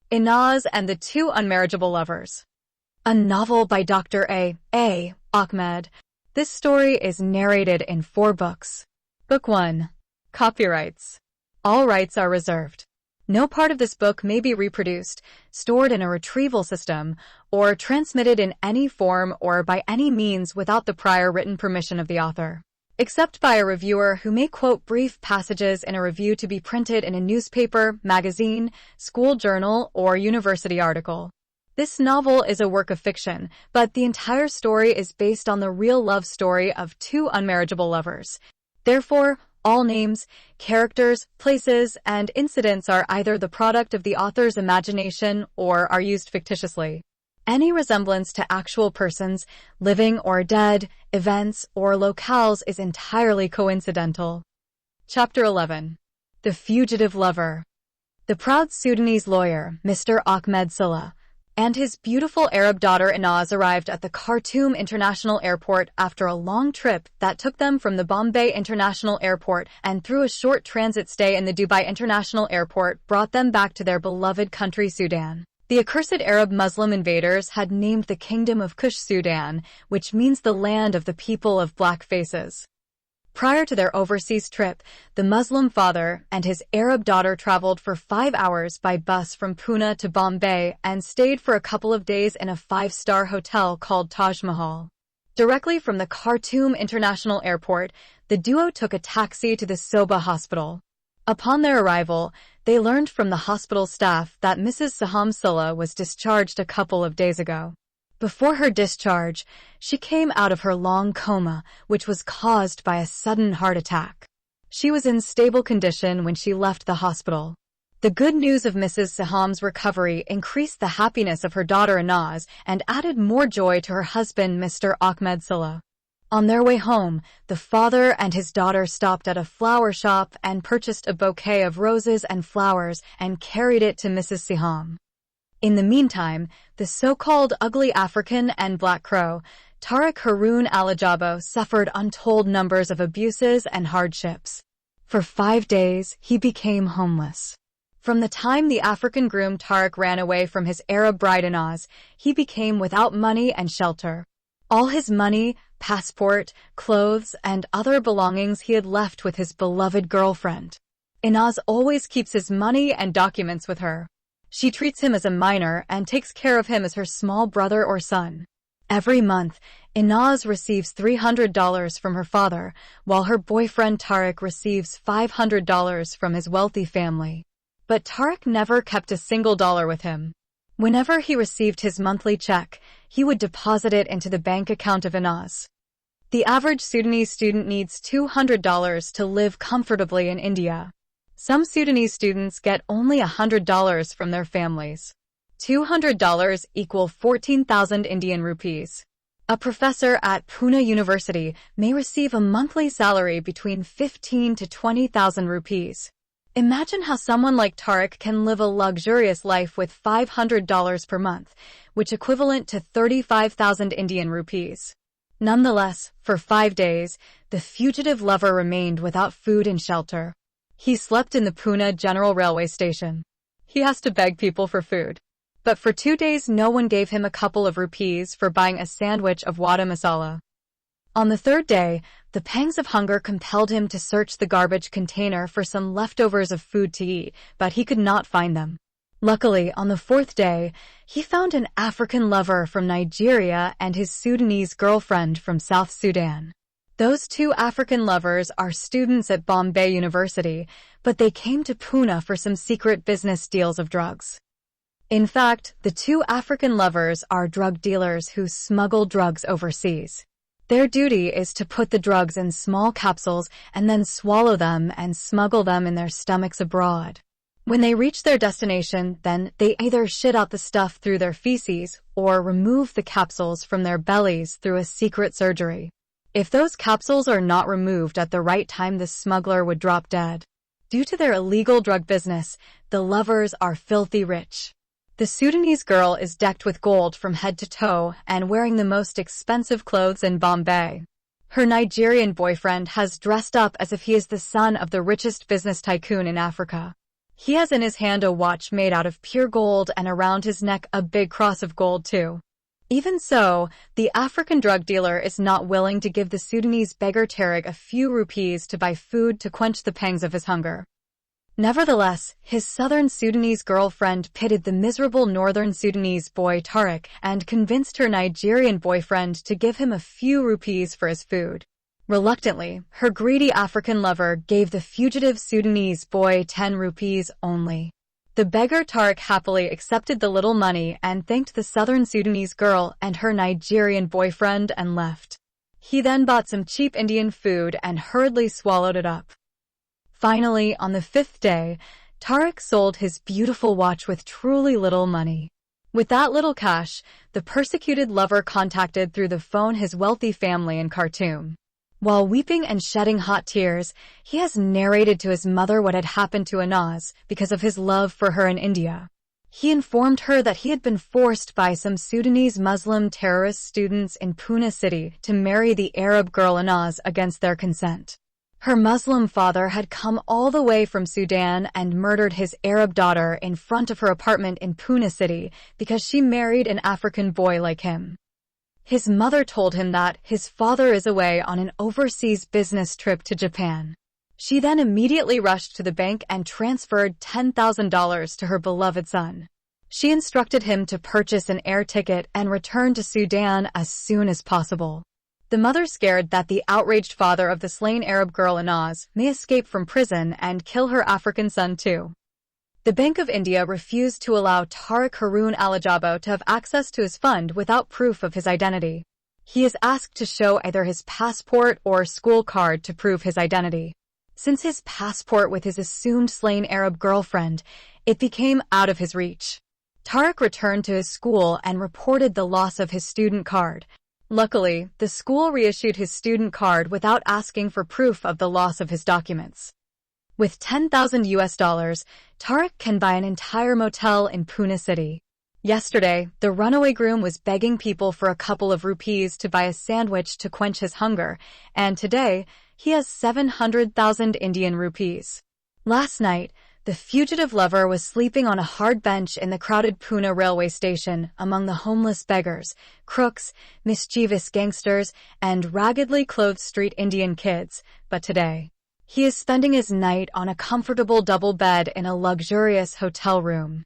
Inaz and the Two Unmarriageable Lovers. A novel by Dr. A. Ahmed. This story is narrated in 4 books. Book 1. Copyrights. All rights are reserved. No part of this book may be reproduced, stored in a retrieval system, or transmitted in any form or by any means without the prior written permission of the author, except by a reviewer who may quote brief passages in a review to be printed in a newspaper, magazine, school journal, or university article. This novel is a work of fiction, but the entire story is based on the real love story of 2 unmarriageable lovers. Therefore, all names, characters, places, and incidents are either the product of the author's imagination or are used fictitiously. Any resemblance to actual persons, living or dead, events, or locales is entirely coincidental. Chapter 11. The Fugitive Lover. The proud Sudanese lawyer, Mr. Ahmed Saleh, and his beautiful Arab daughter Inaz arrived at the Khartoum International Airport after a long trip that took them from the Bombay International Airport and through a short transit stay in the Dubai International Airport brought them back to their beloved country Sudan. The accursed Arab Muslim invaders had named the kingdom of Kush Sudan, which means the land of the people of black faces. Prior to their overseas trip, the Muslim father and his Arab daughter traveled for 5 hours by bus from Pune to Bombay and stayed for a couple of days in a 5-star hotel called Taj Mahal. Directly from the Khartoum International Airport, the duo took a taxi to the Soba Hospital. Upon their arrival, they learned from the hospital staff that Mrs. Saham Saleh was discharged a couple of days ago. Before her discharge, she came out of her long coma, which was caused by a sudden heart attack. She was in stable condition when she left the hospital. The good news of Mrs. Saham's recovery increased the happiness of her daughter Inaz and added more joy to her husband, Mr. Ahmed Saleh. On their way home, the father and his daughter stopped at a flower shop and purchased a bouquet of roses and flowers and carried it to Mrs. Saham. In the meantime, the so-called ugly African and Black Crow, Tariq Haroun Alajabo, suffered untold numbers of abuses and hardships. For 5 days, he became homeless. From the time the African groom Tariq ran away from his Arab bride Inaz, he became without money and shelter. All his money, passport, clothes, and other belongings he had left with his beloved girlfriend. Inaz always keeps his money and documents with her. She treats him as a minor and takes care of him as her small brother or son. Every month, Inaz receives $300 from her father, while her boyfriend Tariq receives $500 from his wealthy family. But Tariq never kept a single dollar with him. Whenever he received his monthly check, he would deposit it into the bank account of Inaz. The average Sudanese student needs $200 to live comfortably in India. Some Sudanese students get only $100 from their families. $200 equal 14,000 Indian rupees. A professor at Pune University may receive a monthly salary between 15 to 20,000 rupees. Imagine how someone like Tariq can live a luxurious life with $500 per month, which equivalent to 35,000 Indian rupees. Nonetheless, for 5 days, the fugitive lover remained without food and shelter. He slept in the Pune General Railway Station. He has to beg people for food. But for 2 days no one gave him a couple of rupees for buying a sandwich of wada masala. On the 3rd day, the pangs of hunger compelled him to search the garbage container for some leftovers of food to eat, but he could not find them. Luckily, on the 4th day, he found an African lover from Nigeria and his Sudanese girlfriend from South Sudan. Those 2 African lovers are students at Bombay University, but they came to Pune for some secret business deals of drugs. In fact, the 2 African lovers are drug dealers who smuggle drugs overseas. Their duty is to put the drugs in small capsules and then swallow them and smuggle them in their stomachs abroad. When they reach their destination, then they either shit out the stuff through their feces or remove the capsules from their bellies through a secret surgery. If those capsules are not removed at the right time, the smuggler would drop dead. Due to their illegal drug business, the lovers are filthy rich. The Sudanese girl is decked with gold from head to toe and wearing the most expensive clothes in Bombay. Her Nigerian boyfriend has dressed up as if he is the son of the richest business tycoon in Africa. He has in his hand a watch made out of pure gold and around his neck a big cross of gold too. Even so, the African drug dealer is not willing to give the Sudanese beggar Tariq a few rupees to buy food to quench the pangs of his hunger. Nevertheless, his southern Sudanese girlfriend pitied the miserable northern Sudanese boy Tariq and convinced her Nigerian boyfriend to give him a few rupees for his food. Reluctantly, her greedy African lover gave the fugitive Sudanese boy 10 rupees only. The beggar Tariq happily accepted the little money and thanked the southern Sudanese girl and her Nigerian boyfriend and left. He then bought some cheap Indian food and hurriedly swallowed it up. Finally, on the 5th day, Tariq sold his beautiful watch with truly little money. With that little cash, the persecuted lover contacted through the phone his wealthy family in Khartoum. While weeping and shedding hot tears, he has narrated to his mother what had happened to Anaz because of his love for her in India. He informed her that he had been forced by some Sudanese Muslim terrorist students in Pune city to marry the Arab girl Anaz against their consent. Her Muslim father had come all the way from Sudan and murdered his Arab daughter in front of her apartment in Pune city because she married an African boy like him. His mother told him that his father is away on an overseas business trip to Japan. She then immediately rushed to the bank and transferred $10,000 to her beloved son. She instructed him to purchase an air ticket and return to Sudan as soon as possible. The mother, scared that the outraged father of the slain Arab girl Anaz may escape from prison and kill her African son too. The Bank of India refused to allow Tariq Harun Alajabo to have access to his fund without proof of his identity. He is asked to show either his passport or school card to prove his identity. Since his passport with his assumed slain Arab girlfriend, it became out of his reach. Tariq returned to his school and reported the loss of his student card. Luckily, the school reissued his student card without asking for proof of the loss of his documents. With $10,000, Tariq can buy an entire motel in Pune city. Yesterday, the runaway groom was begging people for a couple of rupees to buy a sandwich to quench his hunger, and today, he has 700,000 Indian rupees. Last night, the fugitive lover was sleeping on a hard bench in the crowded Pune railway station among the homeless beggars, crooks, mischievous gangsters, and raggedly clothed street Indian kids, but today, he is spending his night on a comfortable double bed in a luxurious hotel room.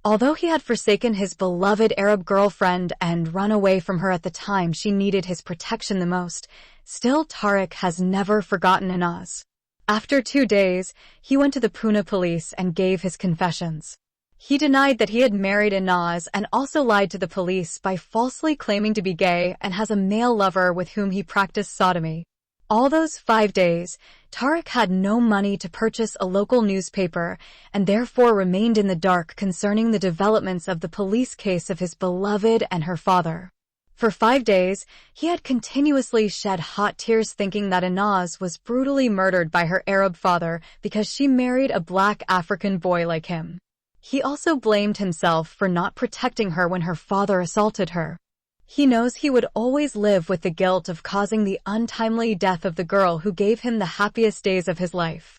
Although he had forsaken his beloved Arab girlfriend and run away from her at the time she needed his protection the most, still Tariq has never forgotten Anaz. After 2 days, he went to the Pune police and gave his confessions. He denied that he had married Anaz and also lied to the police by falsely claiming to be gay and has a male lover with whom he practiced sodomy. All those 5 days, Tariq had no money to purchase a local newspaper and therefore remained in the dark concerning the developments of the police case of his beloved and her father. For 5 days, he had continuously shed hot tears thinking that Anaz was brutally murdered by her Arab father because she married a black African boy like him. He also blamed himself for not protecting her when her father assaulted her. He knows he would always live with the guilt of causing the untimely death of the girl who gave him the happiest days of his life.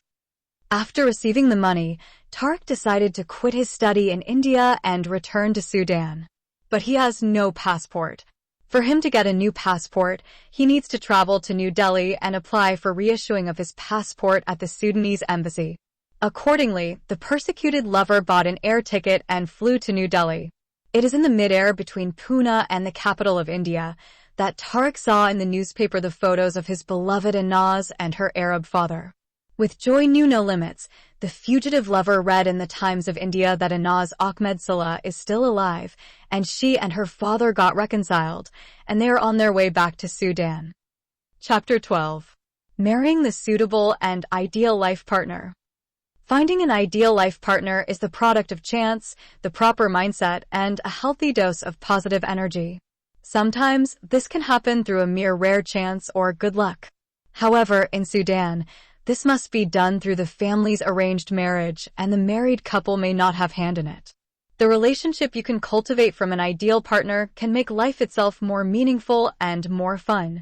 After receiving the money, Tariq decided to quit his study in India and return to Sudan. But he has no passport. For him to get a new passport, he needs to travel to New Delhi and apply for reissuing of his passport at the Sudanese embassy. Accordingly, the persecuted lover bought an air ticket and flew to New Delhi. It is in the mid-air between Pune and the capital of India that Tariq saw in the newspaper the photos of his beloved Anaz and her Arab father. With joy knew no limits, the fugitive lover read in the Times of India that Anaz Ahmed Salah is still alive, and she and her father got reconciled, and they are on their way back to Sudan. Chapter 12. Marrying the Suitable and Ideal Life Partner. Finding an ideal life partner is the product of chance, the proper mindset, and a healthy dose of positive energy. Sometimes, this can happen through a mere rare chance or good luck. However, in Sudan, this must be done through the family's arranged marriage, and the married couple may not have hand in it. The relationship you can cultivate from an ideal partner can make life itself more meaningful and more fun.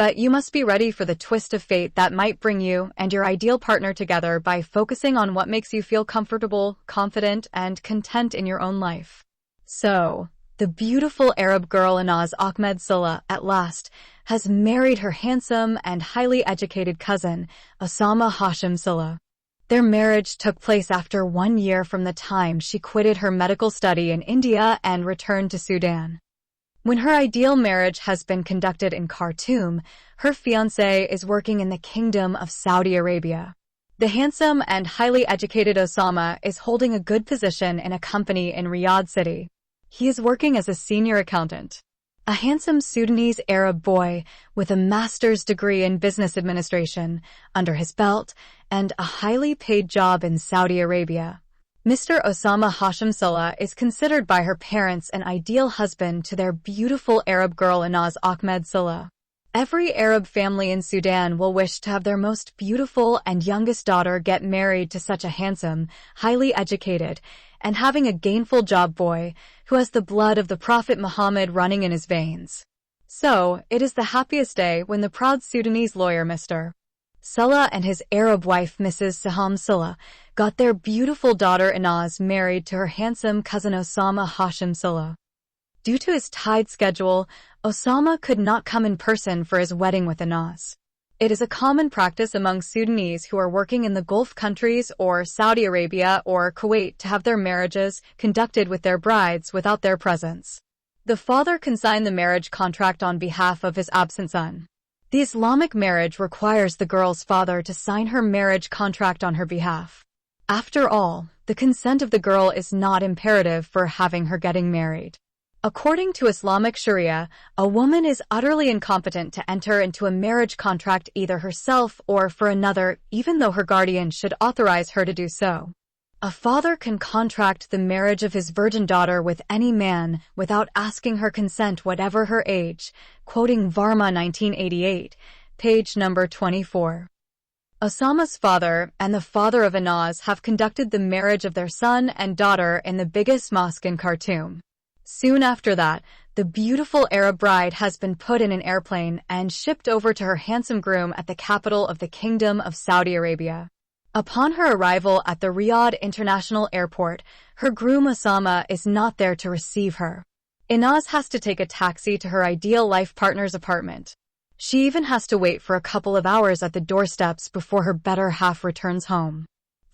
But you must be ready for the twist of fate that might bring you and your ideal partner together by focusing on what makes you feel comfortable, confident, and content in your own life. So, the beautiful Arab girl Inaz Ahmed Sulla, at last, has married her handsome and highly educated cousin, Osama Hashim Sulla. Their marriage took place after 1 year from the time she quitted her medical study in India and returned to Sudan. When her ideal marriage has been conducted in Khartoum, her fiancé is working in the Kingdom of Saudi Arabia. The handsome and highly educated Osama is holding a good position in a company in Riyadh City. He is working as a senior accountant. A handsome Sudanese Arab boy with a master's degree in business administration under his belt and a highly paid job in Saudi Arabia. Mr. Osama Hashim Sulla is considered by her parents an ideal husband to their beautiful Arab girl Inaz Ahmed Sulla. Every Arab family in Sudan will wish to have their most beautiful and youngest daughter get married to such a handsome, highly educated, and having a gainful job boy who has the blood of the Prophet Muhammad running in his veins. So, it is the happiest day when the proud Sudanese lawyer Mr. Sulla and his Arab wife Mrs. Saham Sulla got their beautiful daughter Inaz married to her handsome cousin Osama Hashim Sulla. Due to his tight schedule, Osama could not come in person for his wedding with Inaz. It is a common practice among Sudanese who are working in the Gulf countries or Saudi Arabia or Kuwait to have their marriages conducted with their brides without their presence. The father can sign the marriage contract on behalf of his absent son. The Islamic marriage requires the girl's father to sign her marriage contract on her behalf. After all, the consent of the girl is not imperative for having her getting married. According to Islamic Sharia, a woman is utterly incompetent to enter into a marriage contract either herself or for another, even though her guardian should authorize her to do so. A father can contract the marriage of his virgin daughter with any man without asking her consent whatever her age, quoting Varma 1988, page number 24. Osama's father and the father of Inaz have conducted the marriage of their son and daughter in the biggest mosque in Khartoum. Soon after that, the beautiful Arab bride has been put in an airplane and shipped over to her handsome groom at the capital of the Kingdom of Saudi Arabia. Upon her arrival at the Riyadh International Airport, her groom Osama is not there to receive her. Inaz has to take a taxi to her ideal life partner's apartment. She even has to wait for a couple of hours at the doorsteps before her better half returns home.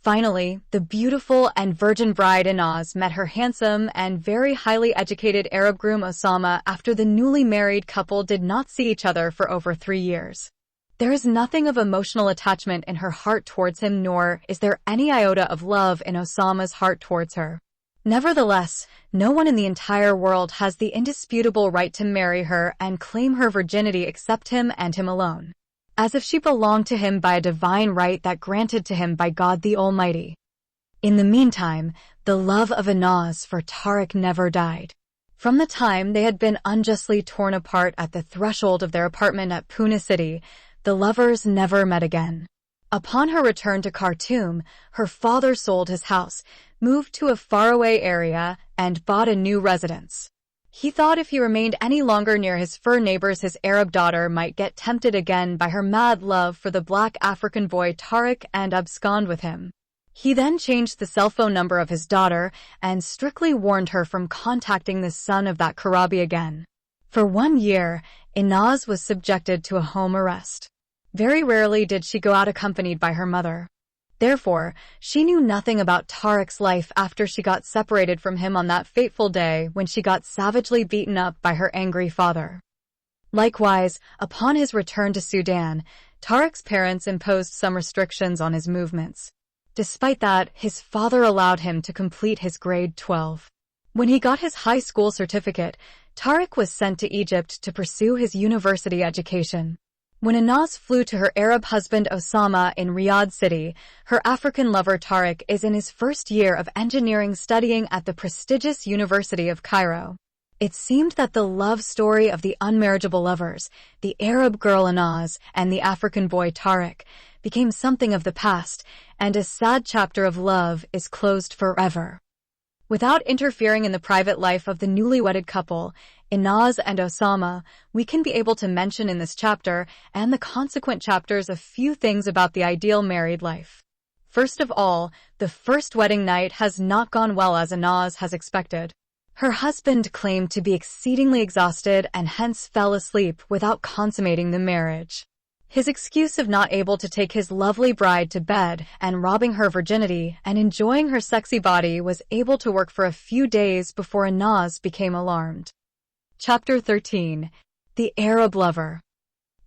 Finally, the beautiful and virgin bride Inaz met her handsome and very highly educated Arab groom Osama after the newly married couple did not see each other for over 3 years. There is nothing of emotional attachment in her heart towards him, nor is there any iota of love in Osama's heart towards her. Nevertheless, no one in the entire world has the indisputable right to marry her and claim her virginity except him and him alone, as if she belonged to him by a divine right that granted to him by God the Almighty. In the meantime, the love of Inaz for Tariq never died. From the time they had been unjustly torn apart at the threshold of their apartment at Pune City, the lovers never met again. Upon her return to Khartoum, her father sold his house, moved to a faraway area, and bought a new residence. He thought if he remained any longer near his fur neighbors, his Arab daughter might get tempted again by her mad love for the black African boy Tariq and abscond with him. He then changed the cell phone number of his daughter and strictly warned her from contacting the son of that Karabi again. For 1 year, Inaz was subjected to a home arrest. Very rarely did she go out accompanied by her mother. Therefore, she knew nothing about Tariq's life after she got separated from him on that fateful day when she got savagely beaten up by her angry father. Likewise, upon his return to Sudan, Tariq's parents imposed some restrictions on his movements. Despite that, his father allowed him to complete his grade 12. When he got his high school certificate, Tariq was sent to Egypt to pursue his university education. When Inaz flew to her Arab husband Osama in Riyadh City, her African lover Tariq is in his first year of engineering studying at the prestigious University of Cairo. It seemed that the love story of the unmarriageable lovers, the Arab girl Inaz and the African boy Tariq, became something of the past, and a sad chapter of love is closed forever. Without interfering in the private life of the newly wedded couple, Inaz and Osama, we can be able to mention in this chapter and the consequent chapters a few things about the ideal married life. First of all, the first wedding night has not gone well as Inaz has expected. Her husband claimed to be exceedingly exhausted and hence fell asleep without consummating the marriage. His excuse of not able to take his lovely bride to bed and robbing her virginity and enjoying her sexy body was able to work for a few days before Inaz became alarmed. Chapter 13. The Arab Lover.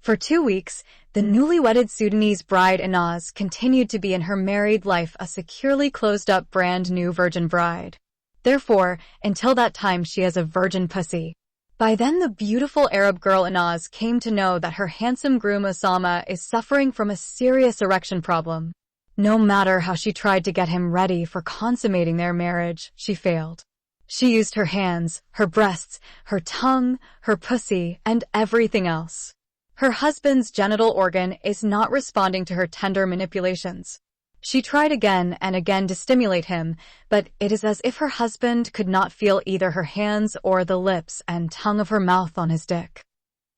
For 2 weeks, the newly wedded Sudanese bride Inaz continued to be in her married life a securely closed-up brand new virgin bride. Therefore, until that time she has a virgin pussy. By then the beautiful Arab girl Inaz came to know that her handsome groom Osama is suffering from a serious erection problem. No matter how she tried to get him ready for consummating their marriage, she failed. She used her hands, her breasts, her tongue, her pussy, and everything else. Her husband's genital organ is not responding to her tender manipulations. She tried again and again to stimulate him, but it is as if her husband could not feel either her hands or the lips and tongue of her mouth on his dick.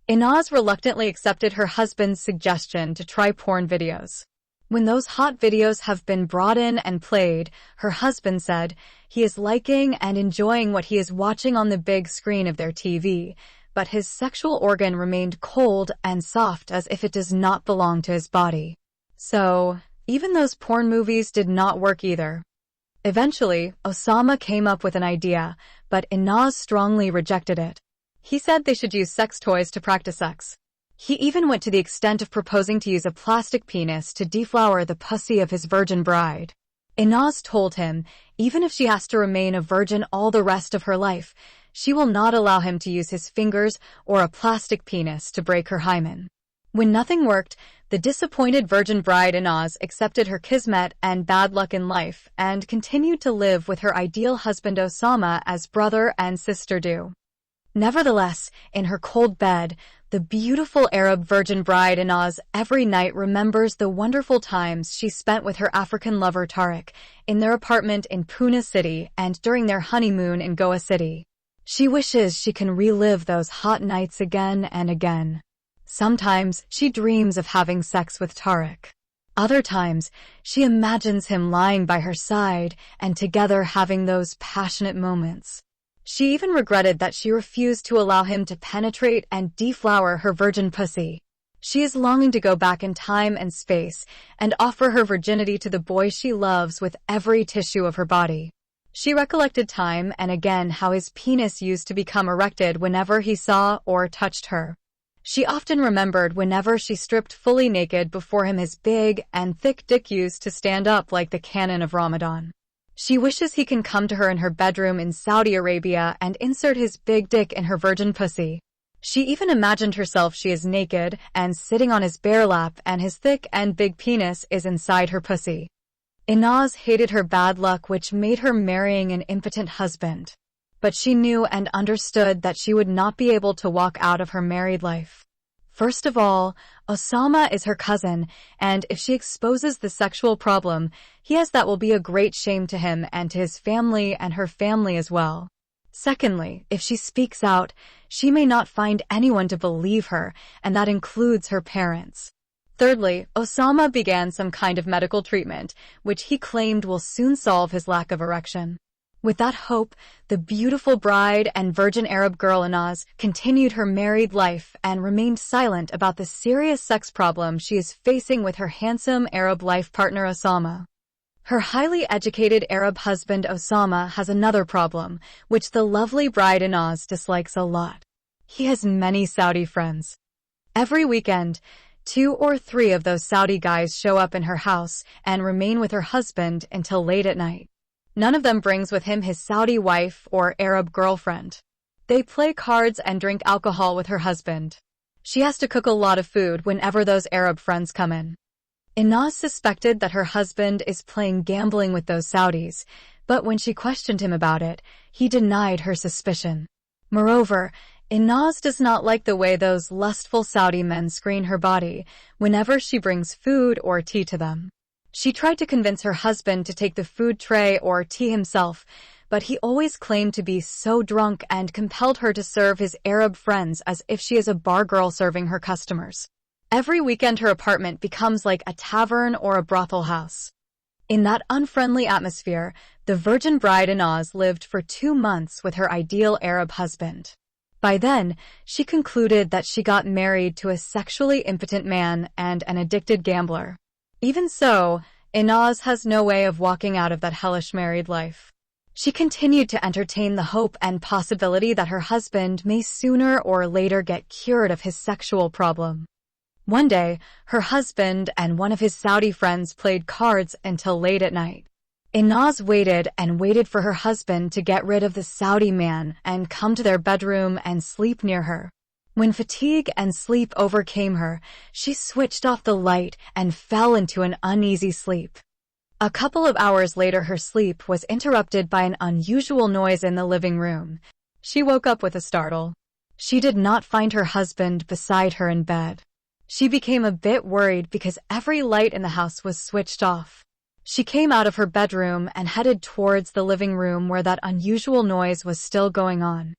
Inaz reluctantly accepted her husband's suggestion to try porn videos. When those hot videos have been brought in and played, her husband said he is liking and enjoying what he is watching on the big screen of their TV, but his sexual organ remained cold and soft as if it does not belong to his body. So, even those porn movies did not work either. Eventually, Osama came up with an idea, but Inaz strongly rejected it. He said they should use sex toys to practice sex. He even went to the extent of proposing to use a plastic penis to deflower the pussy of his virgin bride. Inaz told him, even if she has to remain a virgin all the rest of her life, she will not allow him to use his fingers or a plastic penis to break her hymen. When nothing worked, the disappointed virgin bride Inaz accepted her kismet and bad luck in life and continued to live with her ideal husband Osama as brother and sister do. Nevertheless, in her cold bed, the beautiful Arab virgin bride Inaz every night remembers the wonderful times she spent with her African lover Tariq in their apartment in Pune City and during their honeymoon in Goa City. She wishes she can relive those hot nights again and again. Sometimes she dreams of having sex with Tariq. Other times, she imagines him lying by her side and together having those passionate moments. She even regretted that she refused to allow him to penetrate and deflower her virgin pussy. She is longing to go back in time and space and offer her virginity to the boy she loves with every tissue of her body. She recollected time and again how his penis used to become erected whenever he saw or touched her. She often remembered whenever she stripped fully naked before him his big and thick dick used to stand up like the cannon of Ramadan. She wishes he can come to her in her bedroom in Saudi Arabia and insert his big dick in her virgin pussy. She even imagined herself she is naked and sitting on his bare lap and his thick and big penis is inside her pussy. Inaz hated her bad luck which made her marrying an impotent husband. But she knew and understood that she would not be able to walk out of her married life. First of all, Osama is her cousin, and if she exposes the sexual problem, that will be a great shame to him and to his family and her family as well. Secondly, if she speaks out, she may not find anyone to believe her, and that includes her parents. Thirdly, Osama began some kind of medical treatment, which he claimed will soon solve his lack of erection. With that hope, the beautiful bride and virgin Arab girl Inaz continued her married life and remained silent about the serious sex problem she is facing with her handsome Arab life partner Osama. Her highly educated Arab husband Osama has another problem, which the lovely bride Inaz dislikes a lot. He has many Saudi friends. Every weekend, 2 or 3 of those Saudi guys show up in her house and remain with her husband until late at night. None of them brings with him his Saudi wife or Arab girlfriend. They play cards and drink alcohol with her husband. She has to cook a lot of food whenever those Arab friends come in. Inaz suspected that her husband is playing gambling with those Saudis, but when she questioned him about it, he denied her suspicion. Moreover, Inaz does not like the way those lustful Saudi men screen her body whenever she brings food or tea to them. She tried to convince her husband to take the food tray or tea himself, but he always claimed to be so drunk and compelled her to serve his Arab friends as if she is a bar girl serving her customers. Every weekend her apartment becomes like a tavern or a brothel house. In that unfriendly atmosphere, the virgin bride Inaz lived for 2 months with her ideal Arab husband. By then, she concluded that she got married to a sexually impotent man and an addicted gambler. Even so, Inaz has no way of walking out of that hellish married life. She continued to entertain the hope and possibility that her husband may sooner or later get cured of his sexual problem. One day, her husband and one of his Saudi friends played cards until late at night. Inaz waited and waited for her husband to get rid of the Saudi man and come to their bedroom and sleep near her. When fatigue and sleep overcame her, she switched off the light and fell into an uneasy sleep. A couple of hours later, her sleep was interrupted by an unusual noise in the living room. She woke up with a startle. She did not find her husband beside her in bed. She became a bit worried because every light in the house was switched off. She came out of her bedroom and headed towards the living room where that unusual noise was still going on.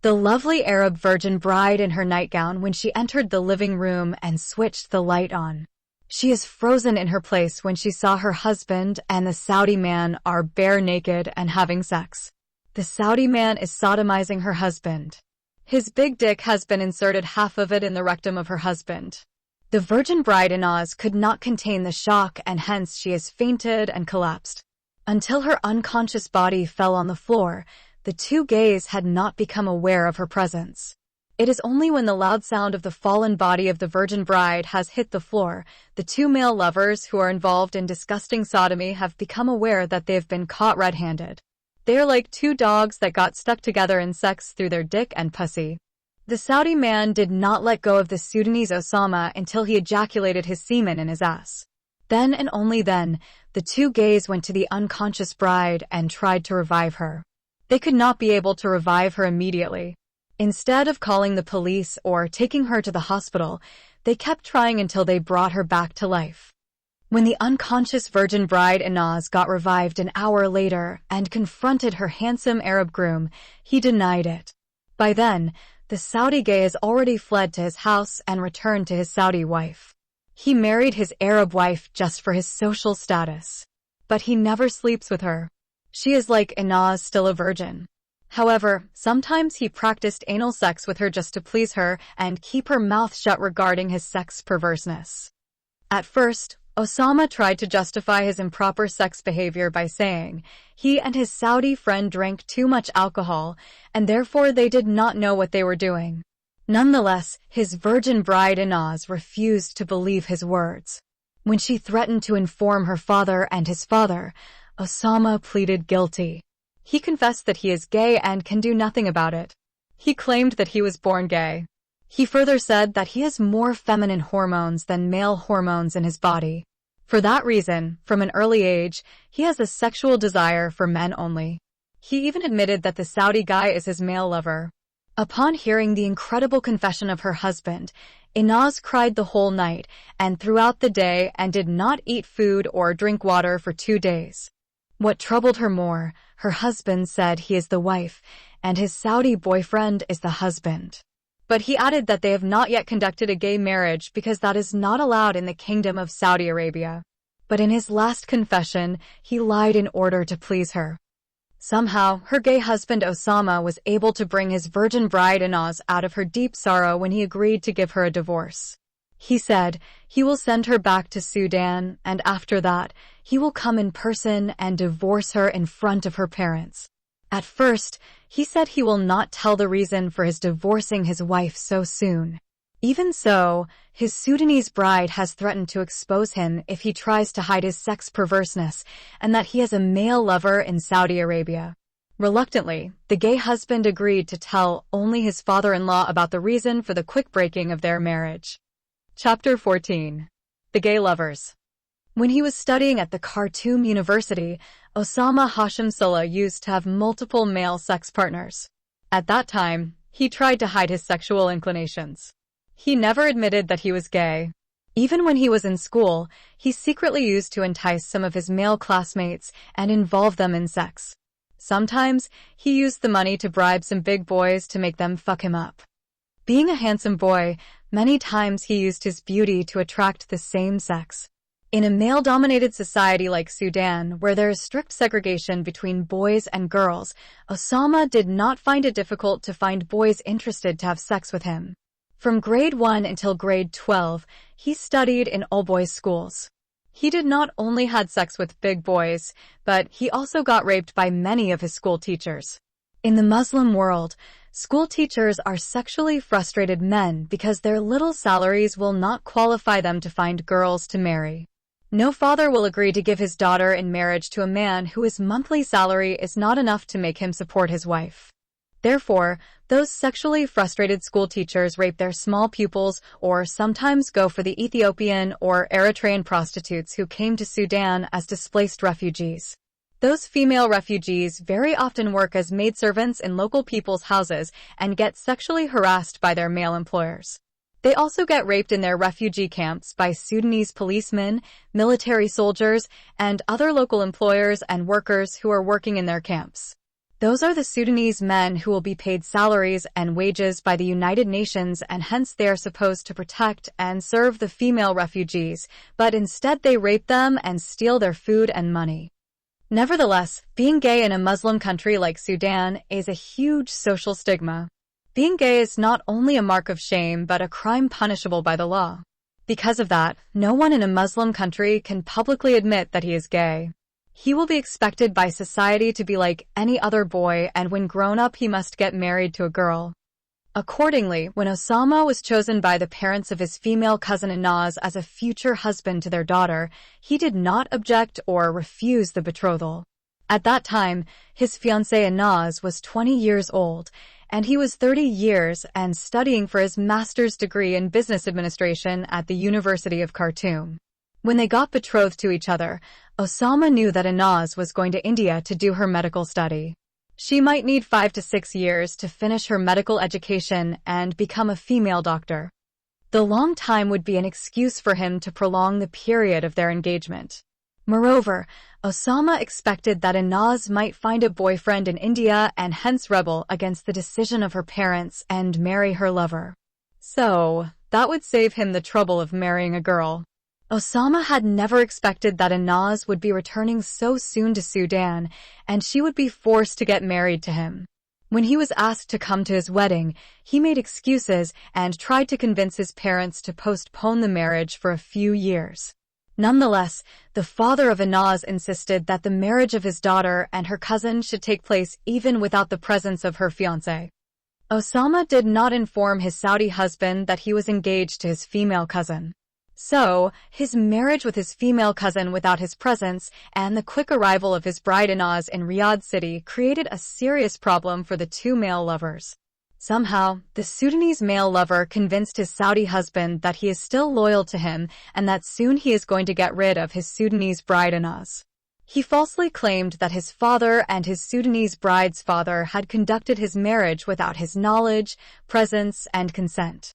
The lovely Arab virgin bride in her nightgown when she entered the living room and switched the light on. She is frozen in her place when she saw her husband and the Saudi man are bare naked and having sex. The Saudi man is sodomizing her husband. His big dick has been inserted, half of it in the rectum of her husband. The virgin bride Inaz could not contain the shock and hence she has fainted and collapsed. Until her unconscious body fell on the floor, the two gays had not become aware of her presence. It is only when the loud sound of the fallen body of the virgin bride has hit the floor, the two male lovers who are involved in disgusting sodomy have become aware that they have been caught red-handed. They are like two dogs that got stuck together in sex through their dick and pussy. The Saudi man did not let go of the Sudanese Osama until he ejaculated his semen in his ass. Then and only then, the two gays went to the unconscious bride and tried to revive her. They could not be able to revive her immediately. Instead of calling the police or taking her to the hospital, they kept trying until they brought her back to life. When the unconscious virgin bride Inaz got revived an hour later and confronted her handsome Arab groom, he denied it. By then, the Saudi gay has already fled to his house and returned to his Saudi wife. He married his Arab wife just for his social status. But he never sleeps with her. She is like Inaz, still a virgin. However, sometimes he practiced anal sex with her just to please her and keep her mouth shut regarding his sex perverseness. At first, Osama tried to justify his improper sex behavior by saying he and his Saudi friend drank too much alcohol and therefore they did not know what they were doing. Nonetheless, his virgin bride Inaz refused to believe his words. When she threatened to inform her father and his father, Osama pleaded guilty. He confessed that he is gay and can do nothing about it. He claimed that he was born gay. He further said that he has more feminine hormones than male hormones in his body. For that reason, from an early age, he has a sexual desire for men only. He even admitted that the Saudi guy is his male lover. Upon hearing the incredible confession of her husband, Inaz cried the whole night and throughout the day and did not eat food or drink water for 2 days. What troubled her more, her husband said he is the wife and his Saudi boyfriend is the husband. But he added that they have not yet conducted a gay marriage because that is not allowed in the Kingdom of Saudi Arabia. But in his last confession, he lied in order to please her. Somehow, her gay husband Osama was able to bring his virgin bride Inaz out of her deep sorrow when he agreed to give her a divorce. He said he will send her back to Sudan, and after that, he will come in person and divorce her in front of her parents. At first, he said he will not tell the reason for his divorcing his wife so soon. Even so, his Sudanese bride has threatened to expose him if he tries to hide his sex perverseness and that he has a male lover in Saudi Arabia. Reluctantly, the gay husband agreed to tell only his father-in-law about the reason for the quick breaking of their marriage. Chapter 14. The Gay Lovers. When he was studying at the Khartoum University, Osama Hashim Sulla used to have multiple male sex partners. At that time, he tried to hide his sexual inclinations. He never admitted that he was gay. Even when he was in school, he secretly used to entice some of his male classmates and involve them in sex. Sometimes, he used the money to bribe some big boys to make them fuck him up. Being a handsome boy, many times he used his beauty to attract the same sex. In a male-dominated society like Sudan, where there is strict segregation between boys and girls, Osama did not find it difficult to find boys interested to have sex with him. From grade 1 until grade 12, he studied in all-boys schools. He did not only had sex with big boys, but he also got raped by many of his school teachers. In the Muslim world, school teachers are sexually frustrated men because their little salaries will not qualify them to find girls to marry. No father will agree to give his daughter in marriage to a man whose monthly salary is not enough to make him support his wife. Therefore, those sexually frustrated school teachers rape their small pupils or sometimes go for the Ethiopian or Eritrean prostitutes who came to Sudan as displaced refugees. Those female refugees very often work as maidservants in local people's houses and get sexually harassed by their male employers. They also get raped in their refugee camps by Sudanese policemen, military soldiers, and other local employers and workers who are working in their camps. Those are the Sudanese men who will be paid salaries and wages by the United Nations, and hence they are supposed to protect and serve the female refugees, but instead they rape them and steal their food and money. Nevertheless, being gay in a Muslim country like Sudan is a huge social stigma. Being gay is not only a mark of shame but a crime punishable by the law. Because of that, no one in a Muslim country can publicly admit that he is gay. He will be expected by society to be like any other boy, and when grown up he must get married to a girl. Accordingly, when Osama was chosen by the parents of his female cousin Inaz as a future husband to their daughter, he did not object or refuse the betrothal. At that time, his fiancée Inaz was 20 years old, and he was 30 years and studying for his master's degree in business administration at the University of Khartoum. When they got betrothed to each other, Osama knew that Inaz was going to India to do her medical study. She might need 5 to 6 years to finish her medical education and become a female doctor. The long time would be an excuse for him to prolong the period of their engagement. Moreover, Osama expected that Inaz might find a boyfriend in India and hence rebel against the decision of her parents and marry her lover. So, that would save him the trouble of marrying a girl. Osama had never expected that Inaz would be returning so soon to Sudan, and she would be forced to get married to him. When he was asked to come to his wedding, he made excuses and tried to convince his parents to postpone the marriage for a few years. Nonetheless, the father of Inaz insisted that the marriage of his daughter and her cousin should take place even without the presence of her fiancé. Osama did not inform his Saudi husband that he was engaged to his female cousin. So, his marriage with his female cousin without his presence and the quick arrival of his bride Inaz in Riyadh City created a serious problem for the two male lovers. Somehow, the Sudanese male lover convinced his Saudi husband that he is still loyal to him and that soon he is going to get rid of his Sudanese bride Inaz. He falsely claimed that his father and his Sudanese bride's father had conducted his marriage without his knowledge, presence, and consent.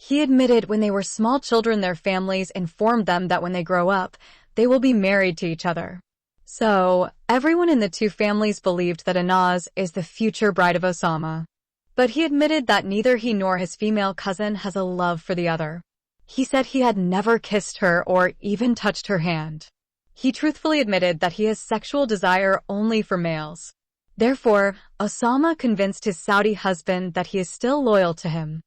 He admitted when they were small children their families informed them that when they grow up, they will be married to each other. So, everyone in the two families believed that Inaz is the future bride of Osama. But he admitted that neither he nor his female cousin has a love for the other. He said he had never kissed her or even touched her hand. He truthfully admitted that he has sexual desire only for males. Therefore, Osama convinced his Saudi husband that he is still loyal to him.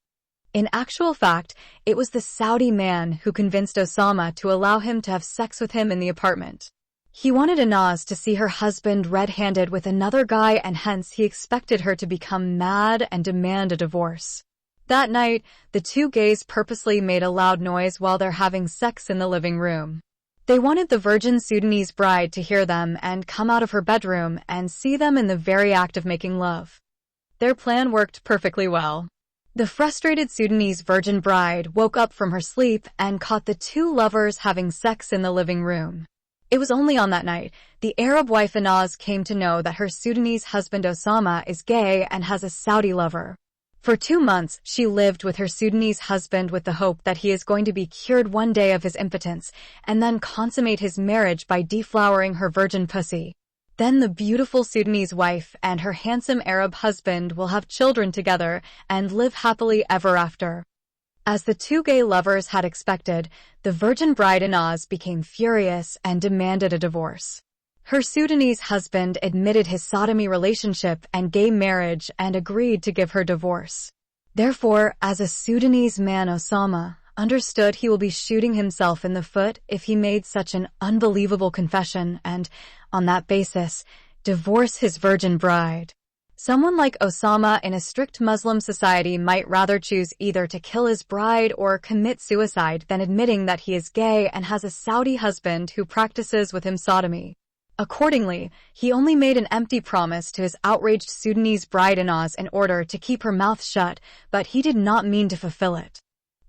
In actual fact, it was the Saudi man who convinced Osama to allow him to have sex with him in the apartment. He wanted Inaz to see her husband red-handed with another guy, and hence he expected her to become mad and demand a divorce. That night, the two gays purposely made a loud noise while they're having sex in the living room. They wanted the virgin Sudanese bride to hear them and come out of her bedroom and see them in the very act of making love. Their plan worked perfectly well. The frustrated Sudanese virgin bride woke up from her sleep and caught the two lovers having sex in the living room. It was only on that night the Arab wife Inaz came to know that her Sudanese husband Osama is gay and has a Saudi lover. For 2 months, she lived with her Sudanese husband with the hope that he is going to be cured one day of his impotence and then consummate his marriage by deflowering her virgin pussy. Then the beautiful Sudanese wife and her handsome Arab husband will have children together and live happily ever after. As the two gay lovers had expected, the virgin bride Inaz became furious and demanded a divorce. Her Sudanese husband admitted his sodomy relationship and gay marriage and agreed to give her divorce. Therefore, as a Sudanese man, Osama understood he will be shooting himself in the foot if he made such an unbelievable confession and, on that basis, divorce his virgin bride. Someone like Osama in a strict Muslim society might rather choose either to kill his bride or commit suicide than admitting that he is gay and has a Saudi husband who practices with him sodomy. Accordingly, he only made an empty promise to his outraged Sudanese bride Inaz in order to keep her mouth shut, but he did not mean to fulfill it.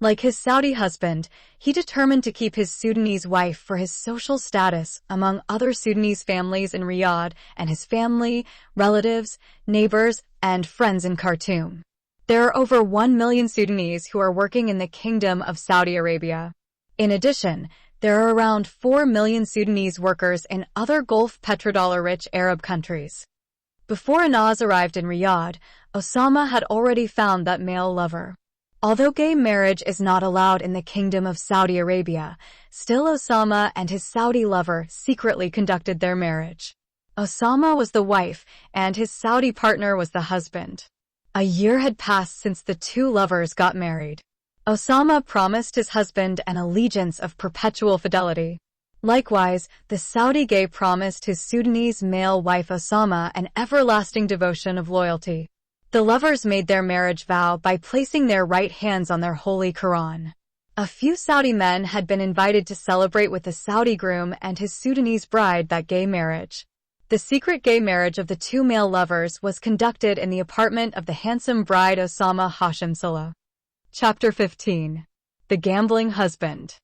Like his Saudi husband, he determined to keep his Sudanese wife for his social status among other Sudanese families in Riyadh and his family, relatives, neighbors, and friends in Khartoum. There are over 1 million Sudanese who are working in the Kingdom of Saudi Arabia. In addition, there are around 4 million Sudanese workers in other Gulf petrodollar-rich Arab countries. Before Inaz arrived in Riyadh, Osama had already found that male lover. Although gay marriage is not allowed in the Kingdom of Saudi Arabia, still Osama and his Saudi lover secretly conducted their marriage. Osama was the wife, and his Saudi partner was the husband. A year had passed since the two lovers got married. Osama promised his husband an allegiance of perpetual fidelity. Likewise, the Saudi gay promised his Sudanese male wife Osama an everlasting devotion of loyalty. The lovers made their marriage vow by placing their right hands on their holy Quran. A few Saudi men had been invited to celebrate with the Saudi groom and his Sudanese bride that gay marriage. The secret gay marriage of the two male lovers was conducted in the apartment of the handsome bride Osama Hashim Silla. Chapter 15. The Gambling Husband.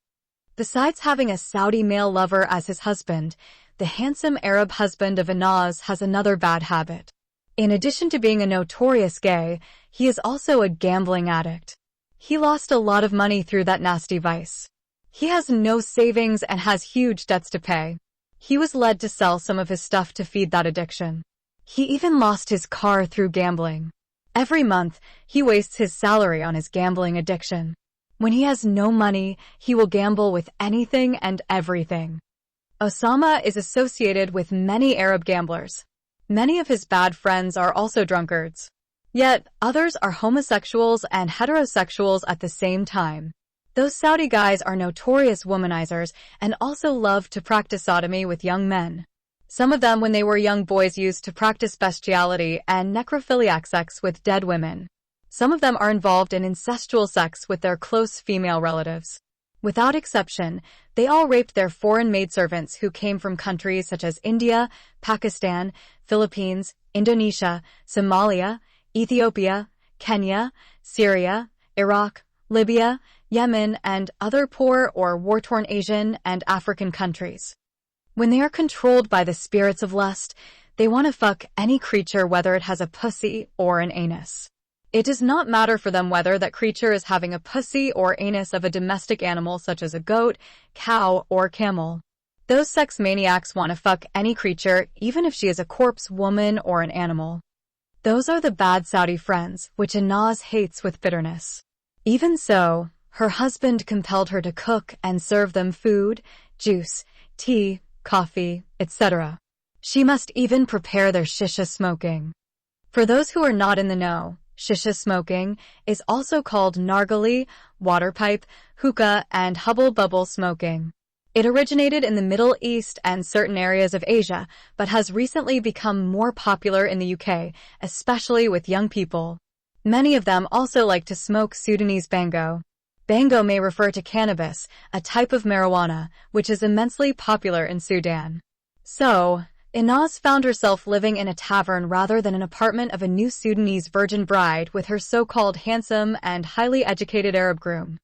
Besides having a Saudi male lover as his husband, the handsome Arab husband of Inaz has another bad habit. In addition to being a notorious gay, he is also a gambling addict. He lost a lot of money through that nasty vice. He has no savings and has huge debts to pay. He was led to sell some of his stuff to feed that addiction. He even lost his car through gambling. Every month, he wastes his salary on his gambling addiction. When he has no money, he will gamble with anything and everything. Osama is associated with many Arab gamblers. Many of his bad friends are also drunkards. Yet, others are homosexuals and heterosexuals at the same time. Those Saudi guys are notorious womanizers and also love to practice sodomy with young men. Some of them, when they were young boys, used to practice bestiality and necrophiliac sex with dead women. Some of them are involved in incestual sex with their close female relatives. Without exception, they all raped their foreign maidservants who came from countries such as India, Pakistan, Philippines, Indonesia, Somalia, Ethiopia, Kenya, Syria, Iraq, Libya, Yemen, and other poor or war-torn Asian and African countries. When they are controlled by the spirits of lust, they want to fuck any creature, whether it has a pussy or an anus. It does not matter for them whether that creature is having a pussy or anus of a domestic animal such as a goat, cow, or camel. Those sex maniacs want to fuck any creature, even if she is a corpse, woman, or an animal. Those are the bad Saudi friends, which Inaz hates with bitterness. Even so, her husband compelled her to cook and serve them food, juice, tea, coffee, etc. She must even prepare their shisha smoking. For those who are not in the know, shisha smoking is also called nargile, water pipe, hookah, and hubble bubble smoking. It originated in the Middle East and certain areas of Asia, but has recently become more popular in the UK, especially with young people. Many of them also like to smoke Sudanese bango. Bango may refer to cannabis, a type of marijuana, which is immensely popular in Sudan. So, Inaz found herself living in a tavern rather than an apartment of a new Sudanese virgin bride with her so-called handsome and highly educated Arab groom.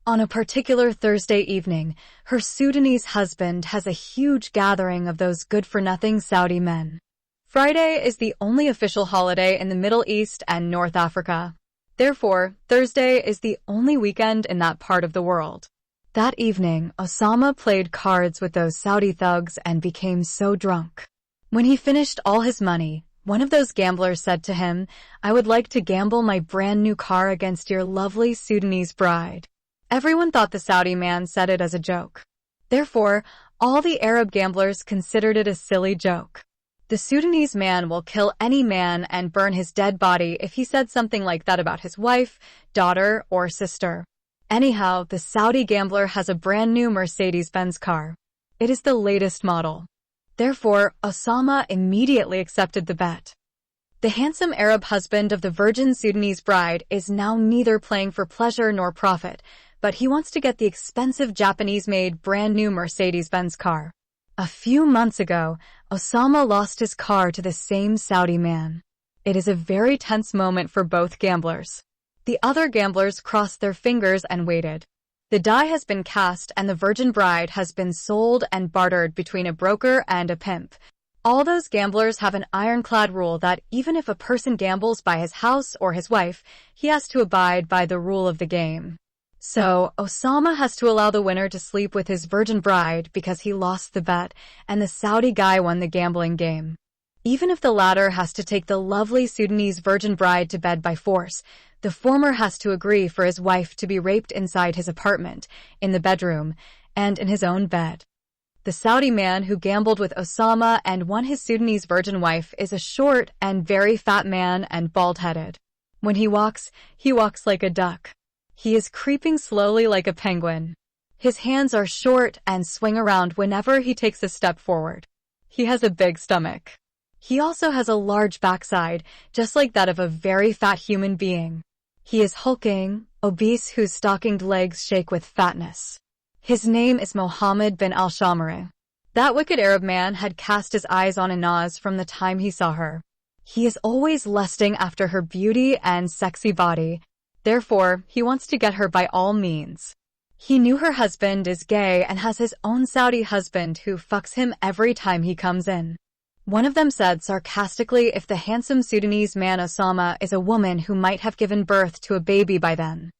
On a particular Thursday evening, her Sudanese husband has a huge gathering of those good-for-nothing Saudi men. Friday is the only official holiday in the Middle East and North Africa. Therefore, Thursday is the only weekend in that part of the world. That evening, Osama played cards with those Saudi thugs and became so drunk. When he finished all his money, one of those gamblers said to him, "I would like to gamble my brand new car against your lovely Sudanese bride." Everyone thought the Saudi man said it as a joke. Therefore, all the Arab gamblers considered it a silly joke. The Sudanese man will kill any man and burn his dead body if he said something like that about his wife, daughter, or sister. Anyhow, the Saudi gambler has a brand new Mercedes-Benz car. It is the latest model. Therefore, Osama immediately accepted the bet. The handsome Arab husband of the virgin Sudanese bride is now neither playing for pleasure nor profit, but he wants to get the expensive Japanese-made brand new Mercedes-Benz car. A few months ago, Osama lost his car to the same Saudi man. It is a very tense moment for both gamblers. The other gamblers crossed their fingers and waited. The die has been cast and the virgin bride has been sold and bartered between a broker and a pimp. All those gamblers have an ironclad rule that even if a person gambles by his house or his wife, he has to abide by the rule of the game. So, Osama has to allow the winner to sleep with his virgin bride because he lost the bet, and the Saudi guy won the gambling game. Even if the latter has to take the lovely Sudanese virgin bride to bed by force, the former has to agree for his wife to be raped inside his apartment, in the bedroom, and in his own bed. The Saudi man who gambled with Osama and won his Sudanese virgin wife is a short and very fat man and bald-headed. When he walks like a duck. He is creeping slowly like a penguin. His hands are short and swing around whenever he takes a step forward. He has a big stomach. He also has a large backside, just like that of a very fat human being. He is hulking, obese, whose stockinged legs shake with fatness. His name is Mohammed bin al-Shamari. That wicked Arab man had cast his eyes on Inaz from the time he saw her. He is always lusting after her beauty and sexy body. Therefore, he wants to get her by all means. He knew her husband is gay and has his own Saudi husband who fucks him every time he comes in. One of them said sarcastically if the handsome Sudanese man Osama is a woman who might have given birth to a baby by then.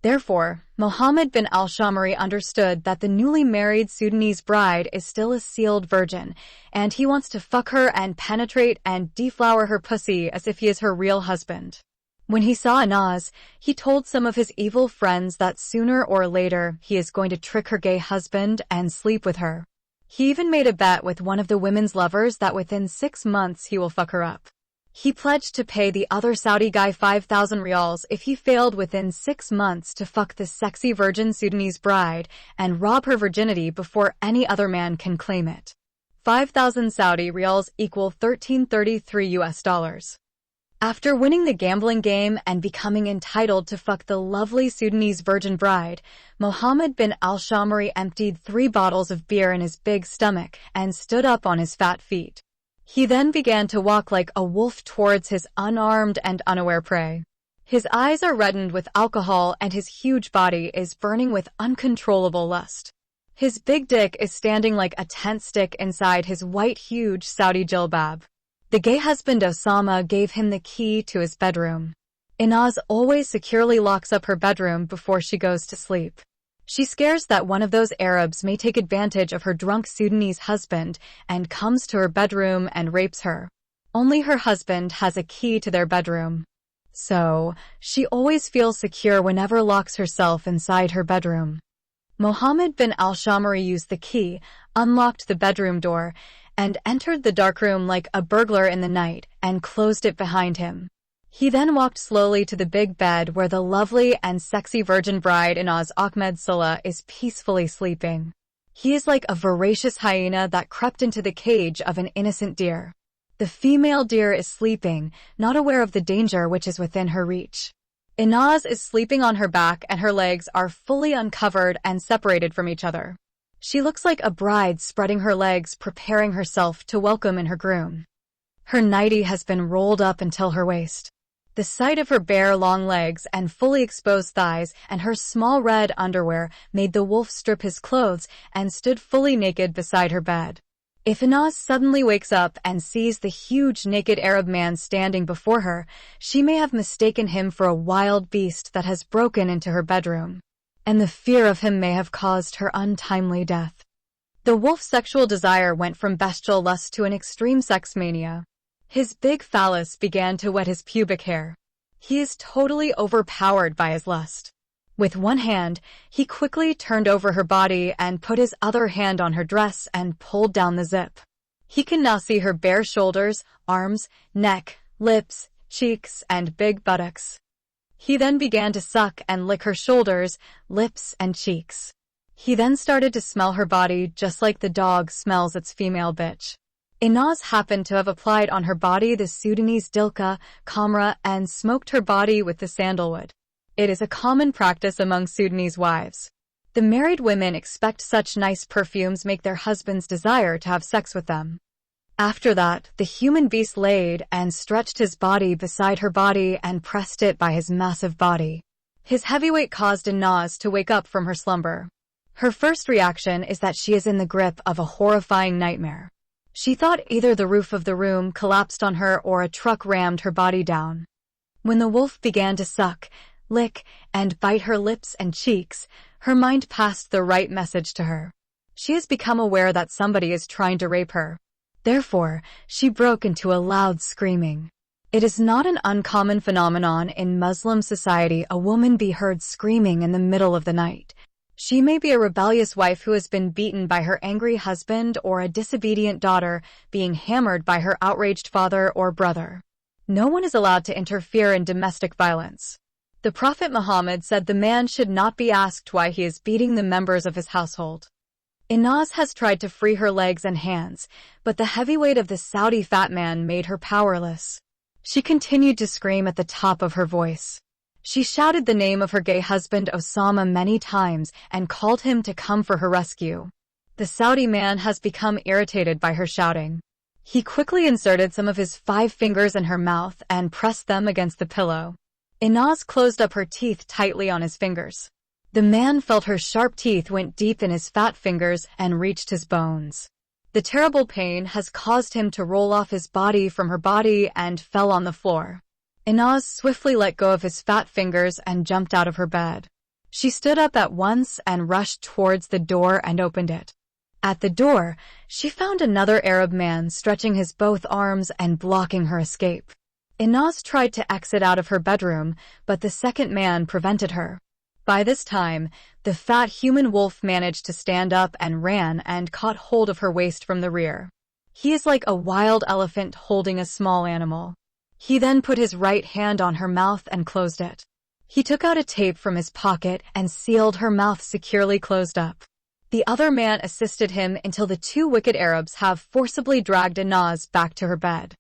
Therefore, Mohammed bin al-Shamari understood that the newly married Sudanese bride is still a sealed virgin, and he wants to fuck her and penetrate and deflower her pussy as if he is her real husband. When he saw Inaz, he told some of his evil friends that sooner or later he is going to trick her gay husband and sleep with her. He even made a bet with one of the women's lovers that within 6 months he will fuck her up. He pledged to pay the other Saudi guy 5,000 riyals if he failed within 6 months to fuck the sexy virgin Sudanese bride and rob her virginity before any other man can claim it. 5,000 Saudi riyals equal $13.33. After winning the gambling game and becoming entitled to fuck the lovely Sudanese virgin bride, Mohammed bin al-Shamari emptied 3 bottles of beer in his big stomach and stood up on his fat feet. He then began to walk like a wolf towards his unarmed and unaware prey. His eyes are reddened with alcohol and his huge body is burning with uncontrollable lust. His big dick is standing like a tent stick inside his white huge Saudi jilbab. The gay husband Osama gave him the key to his bedroom. Inaz always securely locks up her bedroom before she goes to sleep. She scares that one of those Arabs may take advantage of her drunk Sudanese husband and comes to her bedroom and rapes her. Only her husband has a key to their bedroom. So, she always feels secure whenever locks herself inside her bedroom. Mohammed bin al-Shamari used the key, unlocked the bedroom door, and entered the dark room like a burglar in the night and closed it behind him. He then walked slowly to the big bed where the lovely and sexy virgin bride Inaz Ahmed Sulla is peacefully sleeping. He is like a voracious hyena that crept into the cage of an innocent deer. The female deer is sleeping, not aware of the danger which is within her reach. Inaz is sleeping on her back and her legs are fully uncovered and separated from each other. She looks like a bride spreading her legs, preparing herself to welcome in her groom. Her nightie has been rolled up until her waist. The sight of her bare long legs and fully exposed thighs and her small red underwear made the wolf strip his clothes and stood fully naked beside her bed. If Inaz suddenly wakes up and sees the huge naked Arab man standing before her, she may have mistaken him for a wild beast that has broken into her bedroom, and the fear of him may have caused her untimely death. The wolf's sexual desire went from bestial lust to an extreme sex mania. His big phallus began to wet his pubic hair. He is totally overpowered by his lust. With one hand, he quickly turned over her body and put his other hand on her dress and pulled down the zip. He can now see her bare shoulders, arms, neck, lips, cheeks, and big buttocks. He then began to suck and lick her shoulders, lips, and cheeks. He then started to smell her body just like the dog smells its female bitch. Inaz happened to have applied on her body the Sudanese dilka, kamra, and smoked her body with the sandalwood. It is a common practice among Sudanese wives. The married women expect such nice perfumes make their husbands desire to have sex with them. After that, the human beast laid and stretched his body beside her body and pressed it by his massive body. His heavy weight caused Inaz to wake up from her slumber. Her first reaction is that she is in the grip of a horrifying nightmare. She thought either the roof of the room collapsed on her or a truck rammed her body down. When the wolf began to suck, lick, and bite her lips and cheeks, her mind passed the right message to her. She has become aware that somebody is trying to rape her. Therefore, she broke into a loud screaming. It is not an uncommon phenomenon in Muslim society a woman be heard screaming in the middle of the night. She may be a rebellious wife who has been beaten by her angry husband or a disobedient daughter being hammered by her outraged father or brother. No one is allowed to interfere in domestic violence. The Prophet Muhammad said the man should not be asked why he is beating the members of his household. Inaz has tried to free her legs and hands, but the heavy weight of the Saudi fat man made her powerless. She continued to scream at the top of her voice. She shouted the name of her gay husband Osama many times and called him to come for her rescue. The Saudi man has become irritated by her shouting. He quickly inserted some of his 5 fingers in her mouth and pressed them against the pillow. Inaz closed up her teeth tightly on his fingers. The man felt her sharp teeth went deep in his fat fingers and reached his bones. The terrible pain has caused him to roll off his body from her body and fell on the floor. Inaz swiftly let go of his fat fingers and jumped out of her bed. She stood up at once and rushed towards the door and opened it. At the door, she found another Arab man stretching his both arms and blocking her escape. Inaz tried to exit out of her bedroom, but the second man prevented her. By this time, the fat human wolf managed to stand up and ran and caught hold of her waist from the rear. He is like a wild elephant holding a small animal. He then put his right hand on her mouth and closed it. He took out a tape from his pocket and sealed her mouth securely closed up. The other man assisted him until the 2 wicked Arabs have forcibly dragged Inaz back to her bed.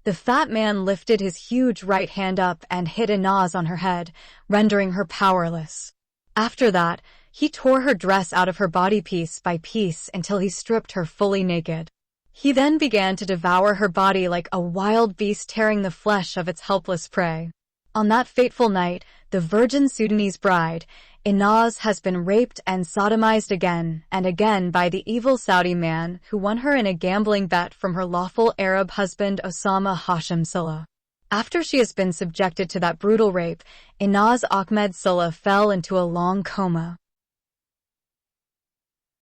The fat man lifted his huge right hand up and hit Inaz on her head, rendering her powerless. After that, he tore her dress out of her body piece by piece until he stripped her fully naked. He then began to devour her body like a wild beast tearing the flesh of its helpless prey. On that fateful night, the virgin Sudanese bride, Inaz, has been raped and sodomized again and again by the evil Saudi man who won her in a gambling bet from her lawful Arab husband Osama Hashim Silla. After she has been subjected to that brutal rape, Inaz Ahmed Silla fell into a long coma.